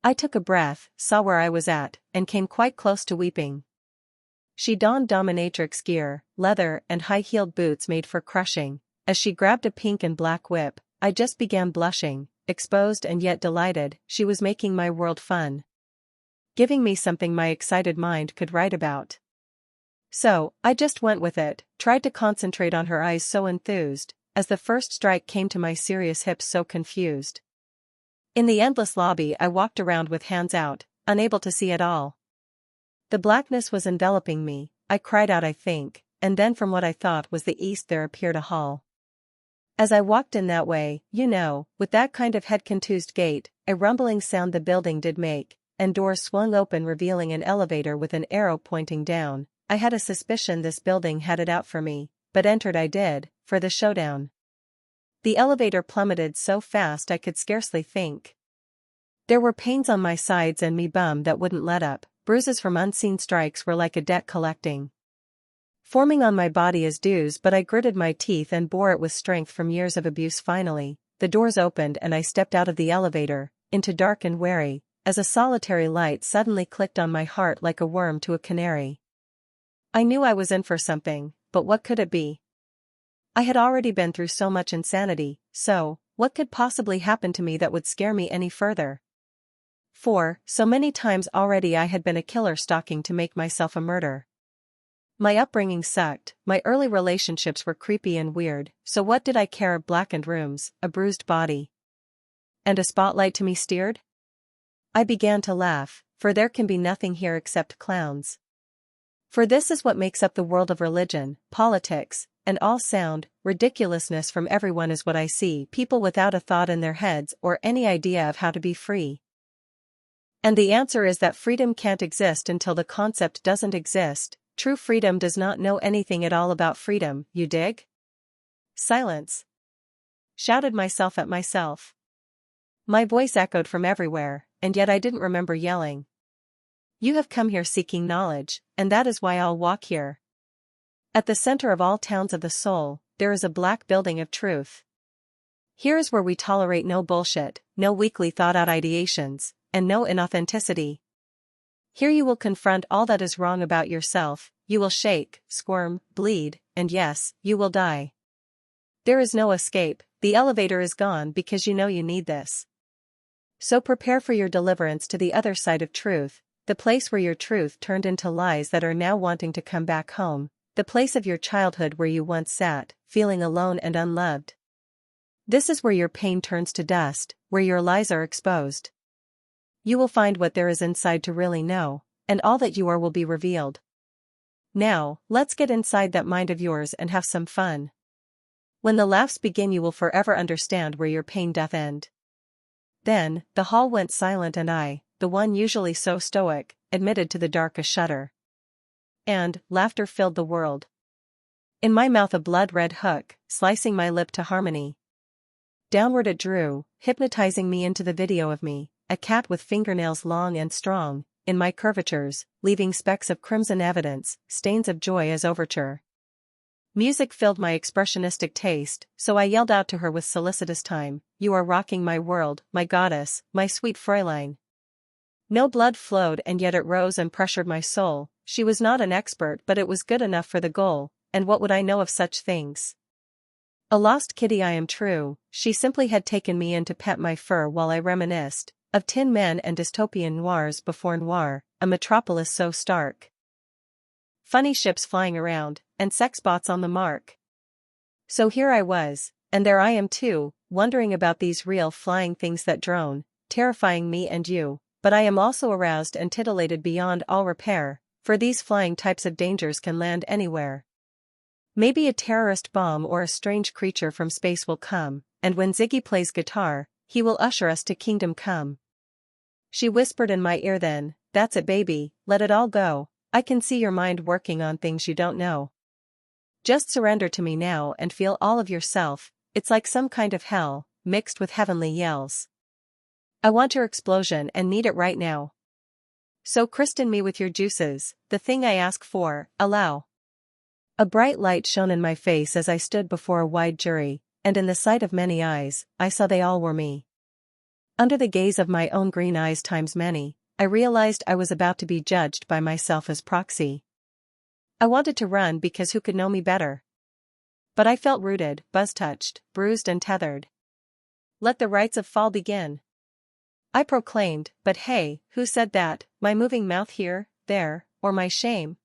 I took a breath, saw where I was at, and came quite close to weeping. She donned dominatrix gear, leather and high-heeled boots made for crushing. As she grabbed a pink and black whip, I just began blushing, exposed and yet delighted. She was making my world fun, giving me something my excited mind could write about. So, I just went with it, tried to concentrate on her eyes so enthused, as the first strike came to my serious hips so confused. In the endless lobby I walked around with hands out, unable to see at all. The blackness was enveloping me. I cried out I think, and then from what I thought was the east there appeared a hall. As I walked in that way, with that kind of head-contused gait, a rumbling sound the building did make, and doors swung open revealing an elevator with an arrow pointing down. I had a suspicion this building had it out for me, but entered I did, for the showdown. The elevator plummeted so fast I could scarcely think. There were pains on my sides and me bum that wouldn't let up. Bruises from unseen strikes were like a debt collecting, forming on my body as dues, but I gritted my teeth and bore it with strength from years of abuse. Finally, the doors opened and I stepped out of the elevator, into dark and wary, as a solitary light suddenly clicked on my heart like a worm to a canary. I knew I was in for something, but what could it be? I had already been through so much insanity, so, what could possibly happen to me that would scare me any further? For, so many times already I had been a killer stalking to make myself a murderer. My upbringing sucked, my early relationships were creepy and weird, so what did I care? Blackened rooms, a bruised body, and a spotlight to me steered? I began to laugh, for there can be nothing here except clowns. For this is what makes up the world of religion, politics, and all sound ridiculousness from everyone is what I see, people without a thought in their heads or any idea of how to be free. And the answer is that freedom can't exist until the concept doesn't exist. True freedom does not know anything at all about freedom, you dig? Silence. Shouted myself at myself. My voice echoed from everywhere, and yet I didn't remember yelling. You have come here seeking knowledge, and that is why I'll walk here. At the center of all towns of the soul, there is a black building of truth. Here is where we tolerate no bullshit, no weakly thought-out ideations, and no inauthenticity. Here you will confront all that is wrong about yourself, you will shake, squirm, bleed, and yes, you will die. There is no escape, the elevator is gone because you know you need this. So prepare for your deliverance to the other side of truth, the place where your truth turned into lies that are now wanting to come back home, the place of your childhood where you once sat, feeling alone and unloved. This is where your pain turns to dust, where your lies are exposed. You will find what there is inside to really know, and all that you are will be revealed. Now, let's get inside that mind of yours and have some fun. When the laughs begin you will forever understand where your pain doth end. Then, the hall went silent and I, the one usually so stoic, admitted to the dark a shudder. And, laughter filled the world. In my mouth a blood-red hook, slicing my lip to harmony. Downward it drew, hypnotizing me into the video of me, a cat with fingernails long and strong, in my curvatures, leaving specks of crimson evidence, stains of joy as overture. Music filled my expressionistic taste, so I yelled out to her with solicitous time, "You are rocking my world, my goddess, my sweet Fräulein." No blood flowed and yet it rose and pressured my soul. She was not an expert but it was good enough for the goal, and what would I know of such things? A lost kitty I am true, she simply had taken me in to pet my fur while I reminisced of tin men and dystopian noirs before noir, a metropolis so stark. Funny ships flying around, and sex bots on the mark. So here I was, and there I am too, wondering about these real flying things that drone, terrifying me and you, but I am also aroused and titillated beyond all repair, for these flying types of dangers can land anywhere. Maybe a terrorist bomb or a strange creature from space will come, and when Ziggy plays guitar, he will usher us to kingdom come. She whispered in my ear then, "That's it baby, let it all go, I can see your mind working on things you don't know. Just surrender to me now and feel all of yourself, it's like some kind of hell, mixed with heavenly yells. I want your explosion and need it right now. So christen me with your juices, the thing I ask for, allow." A bright light shone in my face as I stood before a wide jury, and in the sight of many eyes, I saw they all were me. Under the gaze of my own green eyes times many, I realized I was about to be judged by myself as proxy. I wanted to run because who could know me better? But I felt rooted, buzz-touched, bruised and tethered. Let the rites of fall begin, I proclaimed, but hey, who said that, my moving mouth here, there, or my shame?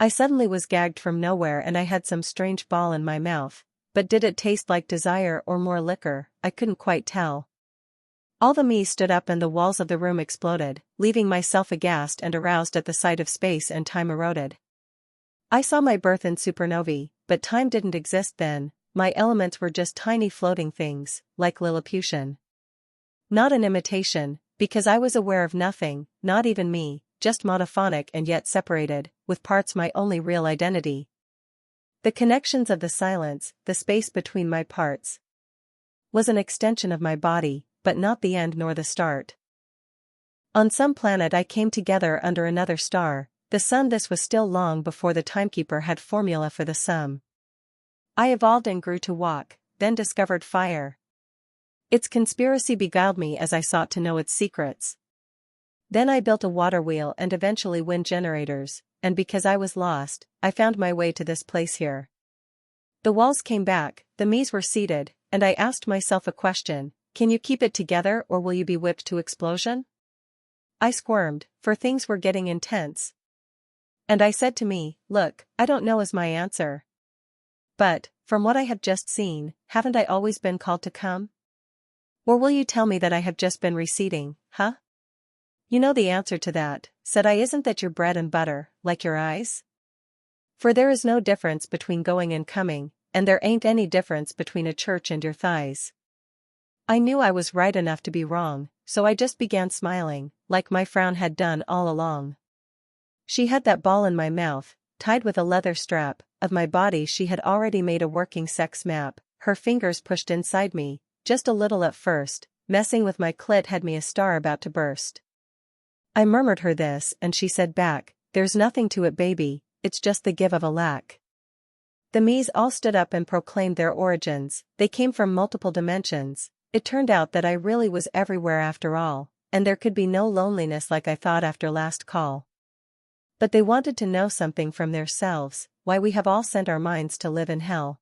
I suddenly was gagged from nowhere and I had some strange ball in my mouth, but did it taste like desire or more liquor? I couldn't quite tell. All the me stood up and the walls of the room exploded, leaving myself aghast and aroused at the sight of space and time eroded. I saw my birth in supernovae, but time didn't exist then, my elements were just tiny floating things, like Lilliputian. Not an imitation, because I was aware of nothing, not even me, just monophonic and yet separated, with parts my only real identity. The connections of the silence, the space between my parts, was an extension of my body, but not the end nor the start. On some planet I came together under another star, the sun. This was still long before the timekeeper had formula for the sum. I evolved and grew to walk, then discovered fire. Its conspiracy beguiled me as I sought to know its secrets. Then I built a water wheel and eventually wind generators, and because I was lost, I found my way to this place here. The walls came back, the me's were seated, and I asked myself a question: can you keep it together or will you be whipped to explosion? I squirmed, for things were getting intense. And I said to me, look, I don't know is my answer. But, from what I have just seen, haven't I always been called to come? Or will you tell me that I have just been receding, huh? You know the answer to that, said I. Isn't that your bread and butter, like your eyes? For there is no difference between going and coming, and there ain't any difference between a church and your thighs. I knew I was right enough to be wrong, so I just began smiling, like my frown had done all along. She had that ball in my mouth, tied with a leather strap, of my body she had already made a working sex map, her fingers pushed inside me, just a little at first, messing with my clit had me a star about to burst. I murmured her this and she said back, there's nothing to it baby, it's just the give of a lack. The me's all stood up and proclaimed their origins, they came from multiple dimensions. It turned out that I really was everywhere after all, and there could be no loneliness like I thought after last call. But they wanted to know something from themselves, why we have all sent our minds to live in hell.